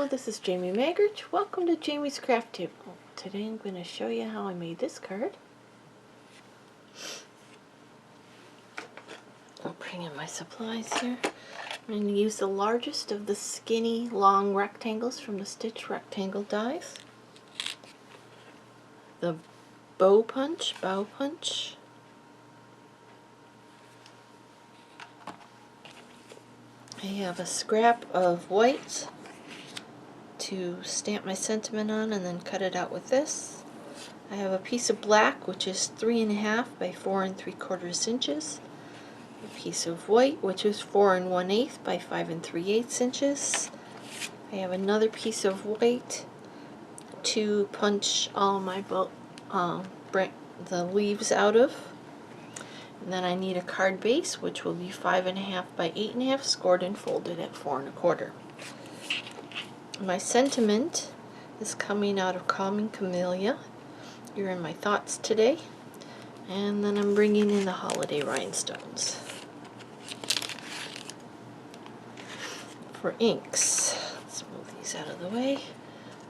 Hello, this is Jamie Maggart. Welcome to Jamie's Craft Table. Today I'm going to show you how I made this card. I'll bring in my supplies here. I'm going to use the largest of the skinny long rectangles from the Stitch Rectangle dies. The bow punch. I have a scrap of white to stamp my sentiment on and then cut it out with this. I have a piece of black, which is 3.5 by 4 3/4 inches. A piece of white, which is 4 1/8 by 5 3/8 inches. I have another piece of white to punch all my the leaves out of. And then I need a card base, which will be 5.5 by 8.5, scored and folded at 4 1/4. My sentiment is coming out of Calming Camellia. You're in my thoughts today. And then I'm bringing in the holiday rhinestones. For inks, let's move these out of the way.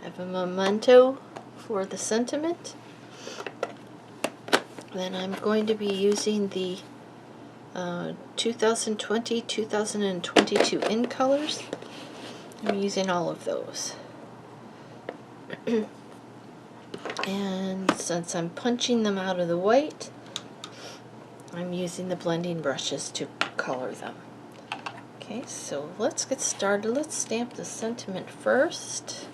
I have a memento for the sentiment. Then I'm going to be using the 2020-2022 in colors. I'm using all of those. And since I'm punching them out of the white, I'm using the blending brushes to color them. Okay, so let's get started. Let's stamp the sentiment first.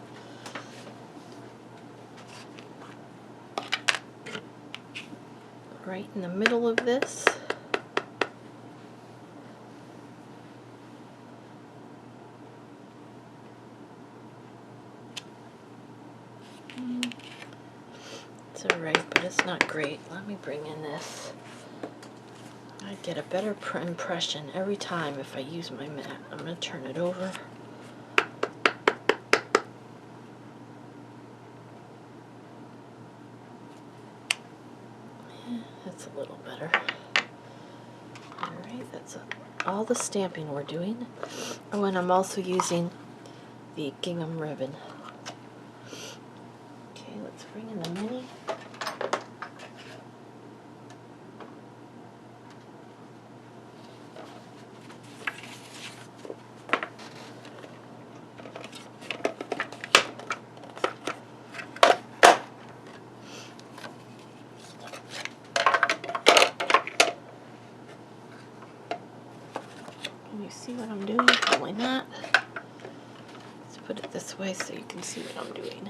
Right in the middle of this. It's alright, but it's not great. Let me bring in this. I get a better impression every time if I use my mat. I'm going to turn it over. Yeah, that's a little better. Alright, that's all the stamping we're doing. Oh, and I'm also using the gingham ribbon. Okay, let's bring in the mini. Can you see what I'm doing? Probably not. Let's put it this way so you can see what I'm doing.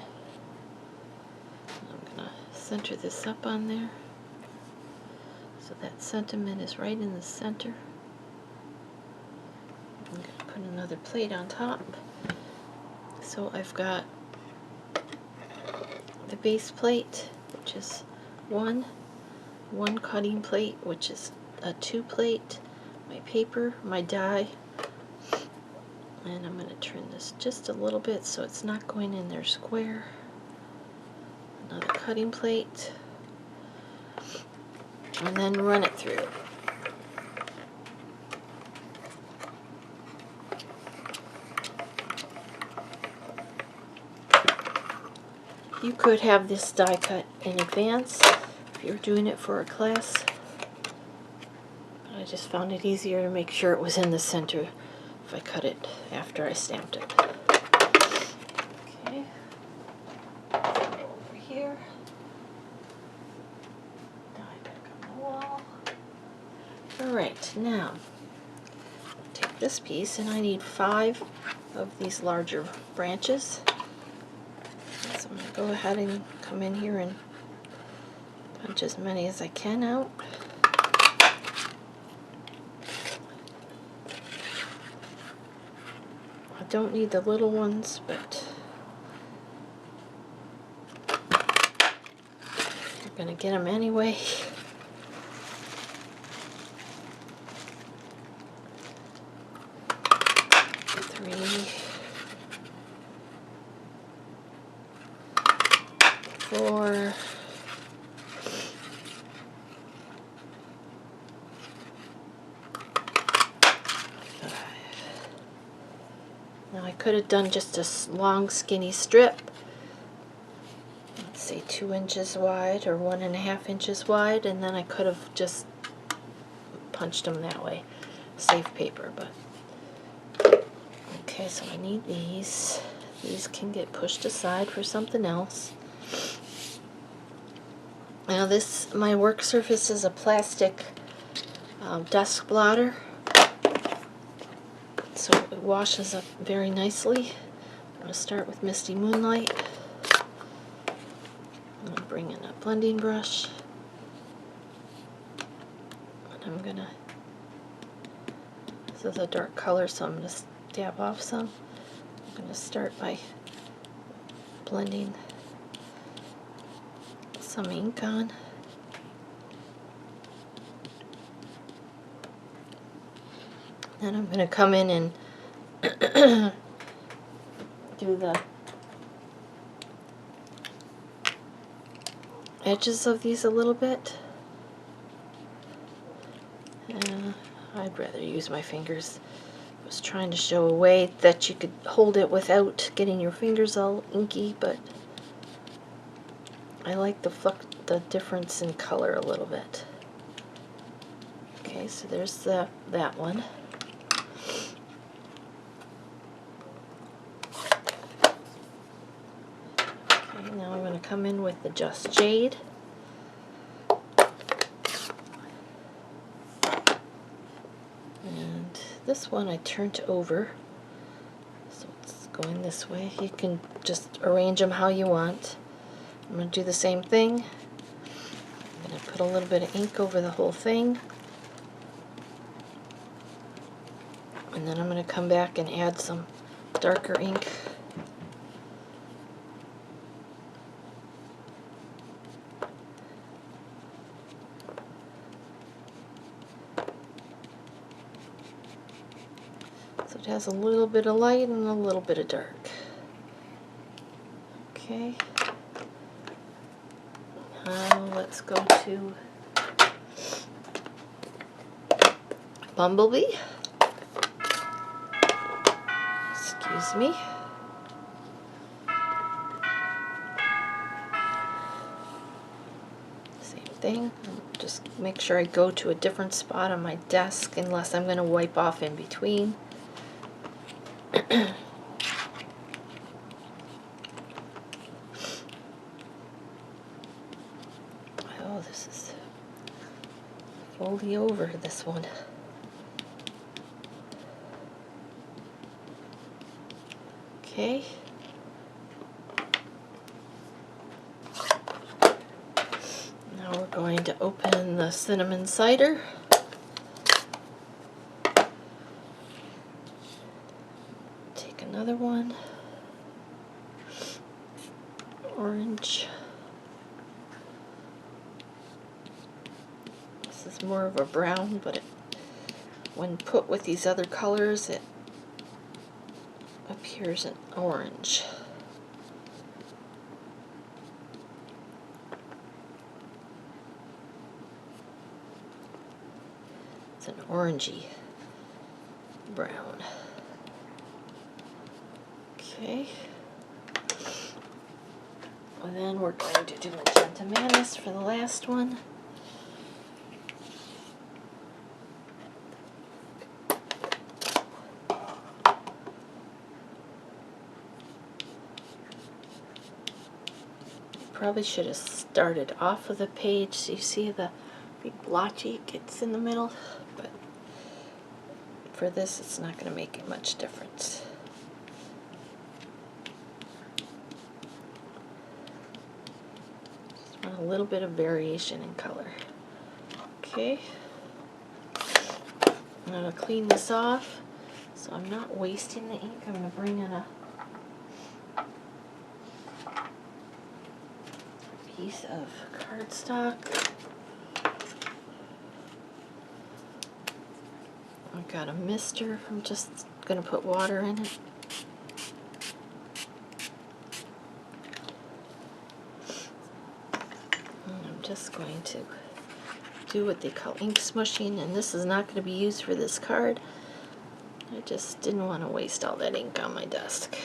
I'm going to center this up on there. So that sentiment is right in the center. I'm going to put another plate on top. So I've got the base plate, which is one cutting plate, which is a 2 plate, my paper, my die, and I'm going to trim this just a little bit so it's not going in there square. Another cutting plate, and then run it through. You could have this die cut in advance if you're doing it for a class. I just found it easier to make sure it was in the center if I cut it after I stamped it. Okay, over here. Die back on the wall. Alright, now take this piece, and I need 5 of these larger branches. So I'm going to go ahead and come in here and punch as many as I can out. I don't need the little ones, but I'm going to get them anyway. Three, 4, 5. Now I could have done just a long skinny strip, let's say 2 inches wide or 1.5 inches wide, and then I could have just punched them that way. Save paper, but okay, so I need these. These can get pushed aside for something else. Now this, my work surface is a plastic desk blotter, so it washes up very nicely. I'm going to start with Misty Moonlight. I'm going to bring in a blending brush, and I'm going to, this is a dark color, so I'm going to dab off some. I'm going to start by blending some ink on. Then I'm going to come in and do the edges of these a little bit. I'd rather use my fingers. I was trying to show a way that you could hold it without getting your fingers all inky, but I like the difference in color a little bit. Okay, so there's that one. Okay, now I'm going to come in with the Just Jade. And this one I turned over, so it's going this way. You can just arrange them how you want. I'm going to do the same thing. I'm going to put a little bit of ink over the whole thing. And then I'm going to come back and add some darker ink. So it has a little bit of light and a little bit of dark. Okay. Now let's go to Bumblebee. Excuse me. Same thing. Just make sure I go to a different spot on my desk unless I'm going to wipe off in between. Oh, this is fully over, this one. Okay. Now we're going to open the cinnamon cider. Take another one. Orange. This is more of a brown, but when put with these other colors, it appears an orange. It's an orangey brown. Okay. And then we're going to do Magenta Madness for the last one. Probably should have started off of the page so you see the big blotchy gets in the middle, but for this it's not going to make much difference. Just want a little bit of variation in color. Okay, I'm going to clean this off so I'm not wasting the ink. I'm going to bring in a piece of cardstock. I've got a mister. I'm just going to put water in it. And I'm just going to do what they call ink smushing, and this is not going to be used for this card. I just didn't want to waste all that ink on my desk.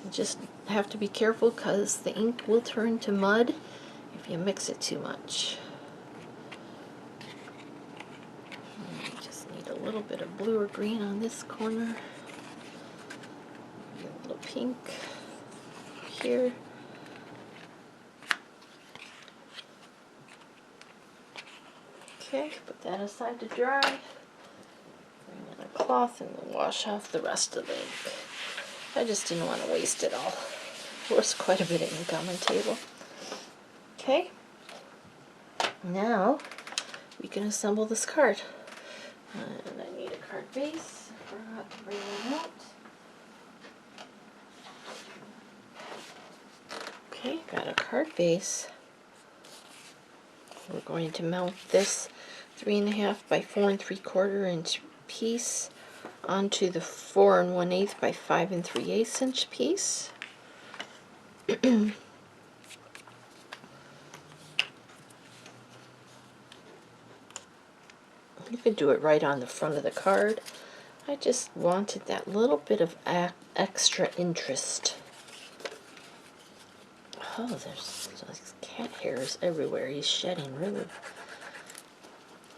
You just have to be careful because the ink will turn to mud if you mix it too much. I just need a little bit of blue or green on this corner. Maybe a little pink here. Okay, put that aside to dry. Bring in a cloth and we'll wash off the rest of the ink. I just didn't want to waste it all. There was quite a bit of ink on my table. Okay, now we can assemble this card. And I need a card base. I forgot to bring one out. Okay, got a card base. We're going to mount this 3.5 by 4 3/4 inch piece onto the 4 1/8 by 5 3/8 inch piece. You could do it right on the front of the card. I just wanted that little bit of extra interest. Oh, there's cat hairs everywhere. He's shedding really.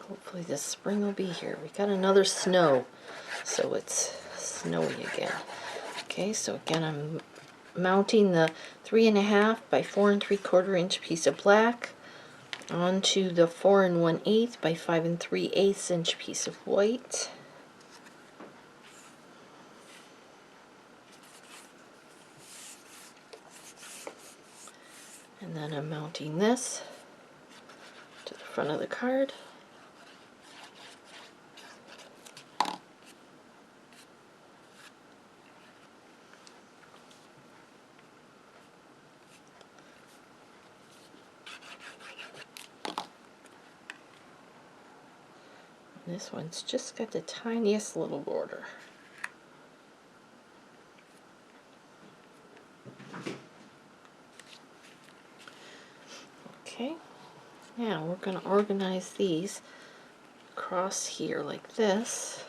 Hopefully this spring will be here. We got another snow, so it's snowy again. Okay, so again I'm mounting the 3.5 by 4 3/4 inch piece of black onto the 4 1/8 by 5 3/8 inch piece of white. And then I'm mounting this to the front of the card. And this one's just got the tiniest little border. Okay, now we're going to organize these across here like this.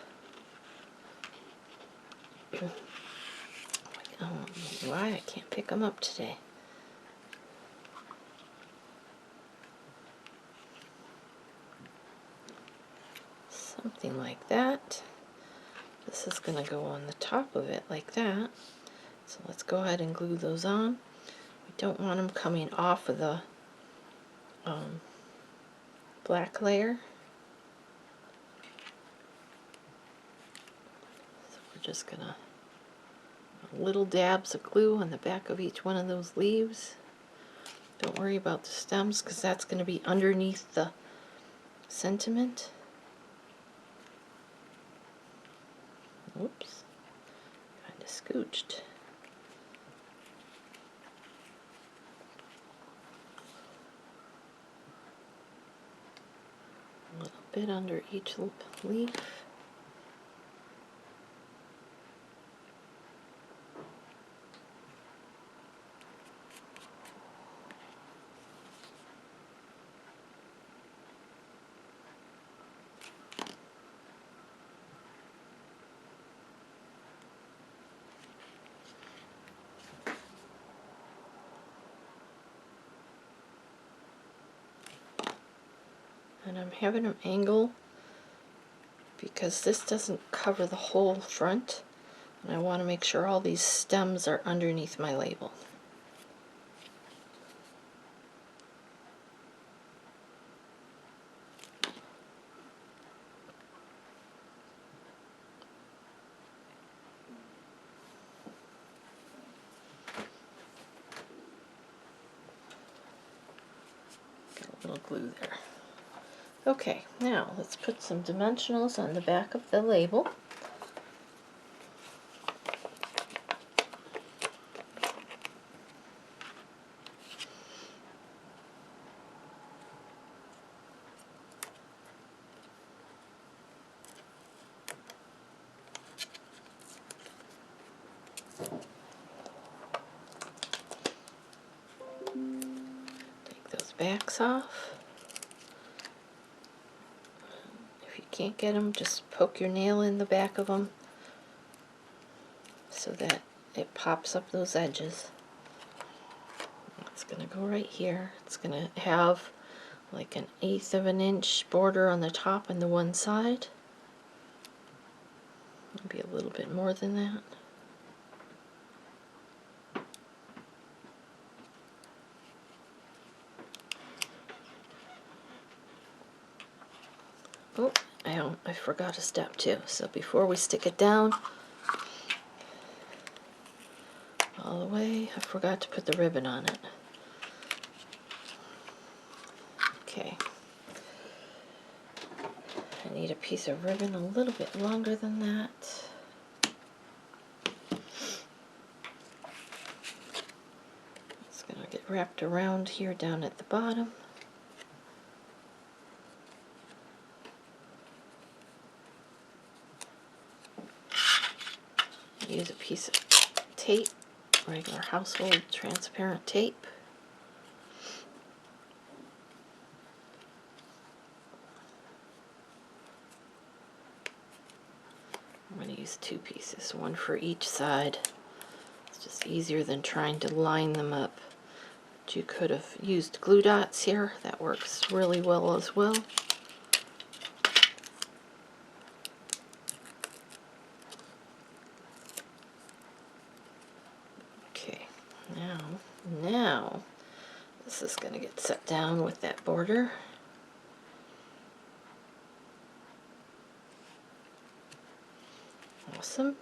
Oh, why I can't pick them up today. Something like that. This is going to go on the top of it like that. So let's go ahead and glue those on. We don't want them coming off of the black layer. So we're just going to little dabs of glue on the back of each one of those leaves. Don't worry about the stems because that's going to be underneath the sentiment. Oops, kind of scooched. A little bit under each leaf. And I'm having them angle because this doesn't cover the whole front, and I want to make sure all these stems are underneath my label. Got a little glue there. Okay, now let's put some dimensionals on the back of the label. Take those backs off. If you can't get them, just poke your nail in the back of them so that it pops up those edges. It's going to go right here. It's going to have like an 1/8 of an inch border on the top and the one side. Maybe a little bit more than that. Oh, I forgot a step too. So before we stick it down all the way, I forgot to put the ribbon on it. Okay. I need a piece of ribbon a little bit longer than that. It's going to get wrapped around here down at the bottom. Use a piece of tape, regular household transparent tape. I'm going to use 2 pieces, one for each side. It's just easier than trying to line them up. But you could have used glue dots here. That works really well as well. Okay, now this is going to get set down with that border. Awesome.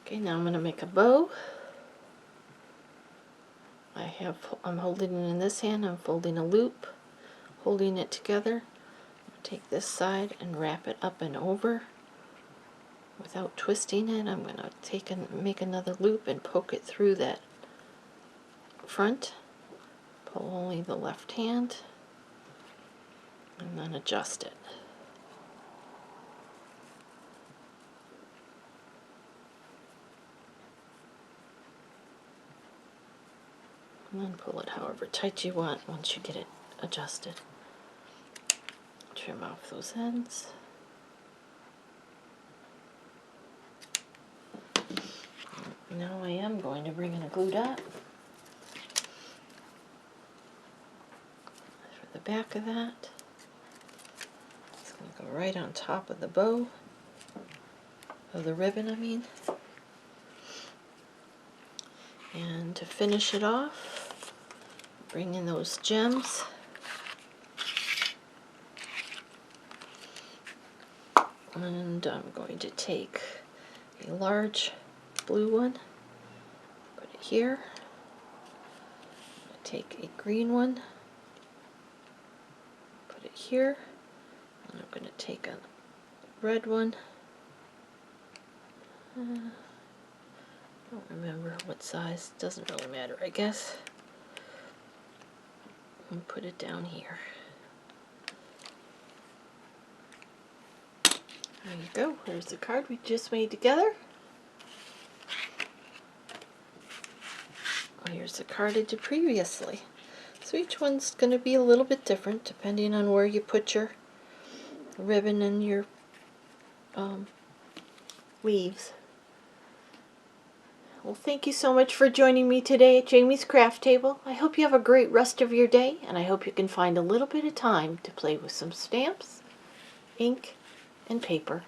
Okay, now I'm going to make a bow. I'm holding it in this hand, I'm folding a loop, holding it together. I'll take this side and wrap it up and over. Without twisting it, I'm going to make another loop and poke it through that front. Pull only the left hand and then adjust it. And then pull it however tight you want once you get it adjusted. Trim off those ends. Now I am going to bring in a glue dot for the back of that. It's going to go right on top of the bow, of the ribbon I mean. And to finish it off, bring in those gems. And I'm going to take a large blue one, put it here. Take a green one, put it here. And I'm going to take a red one. Don't remember what size, doesn't really matter I guess. And put it down here. There you go, there's the card we just made together. Here's the card I did previously. So each one's going to be a little bit different depending on where you put your ribbon and your leaves. Well, thank you so much for joining me today at Jamie's Craft Table. I hope you have a great rest of your day, and I hope you can find a little bit of time to play with some stamps, ink, and paper.